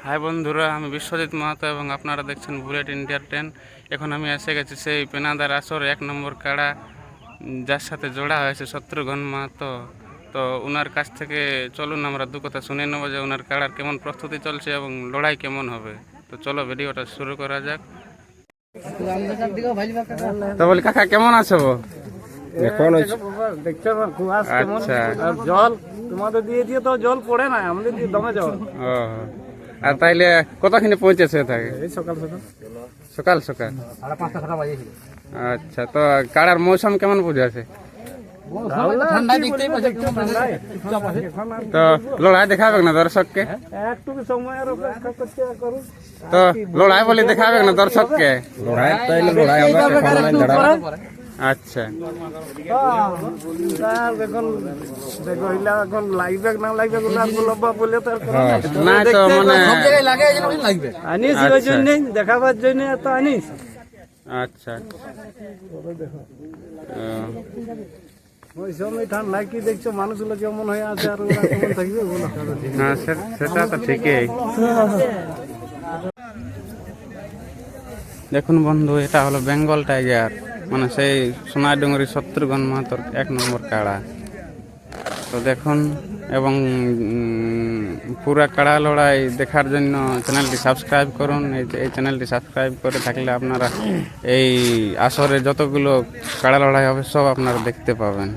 High বন্ধুরা, আমি বিশ্বজিৎ মাহাতো এবং আপনারা দেখছেন বুলেট ইন্ডিয়ার ট্রেন। এখন আমি এসে গেছি সেই পেনাদার আসর 1 নম্বর কাড়া, যার সাথে জোড়া হয়েছে শত্রুঘ্ন মাহাতো। তো ওনার কাছ থেকে চলুন আমরা দু কথা শুনে নেবো যে ওনার কাড়ার কেমন প্রস্তুতি চলছে এবং লড়াই কেমন হবে। তো চলো ভিডিওটা শুরু করা যাক। তো বলি কাকা, কেমন আছো? এখন দেখছো কুয়াশ কেমন, আচ্ছা। আর জল তোমাদের দিয়ে দিয়ে তো জল পড়ে না, আমাদের দিয়ে দমে জল। ও, আর তাইলে কতখানি পৌঁছেছে থাকে? এই সকাল সকাল সকাল সকাল 5:30 বাজেছিল। আচ্ছা, তো কাড়ার মৌসুম কেমন বুঝেছে? তো লড়াই দেখাবে না দর্শককে? একটু সময়ের অপেক্ষা করতে করুন। তো লড়াই বলে দেখাবে না দর্শককে? আচ্ছা, এখন দেখো ইলা এখন লাইভে না লাইভে লম্বা বলে তো না তো মানে আনিস ওই জন্য দেখাবার জন্য তো আনিস। আচ্ছা, ওই সময় ঠান্ডা কি দেখছো মানুষগুলো কেমন হয়ে আছে আর ওরা কেমন থাকবে বলো। হ্যাঁ সেটা তো ঠিকই। দেখুন বন্ধু, এটা হলো বেঙ্গল টাইগার, মানে সেই সোনাডুঙ্গরি শত্রুঘ্ন মাহাতোর 1 নম্বর কাড়া। তো দেখুন, এবং পুরা কাড়া লড়াই দেখার জন্য চ্যানেলটি সাবস্ক্রাইব করুন। এই চ্যানেলটি সাবস্ক্রাইব করে থাকলে আপনারা এই আসরে যতগুলো কাড়া লড়াই হবে সব আপনারা দেখতে পাবেন।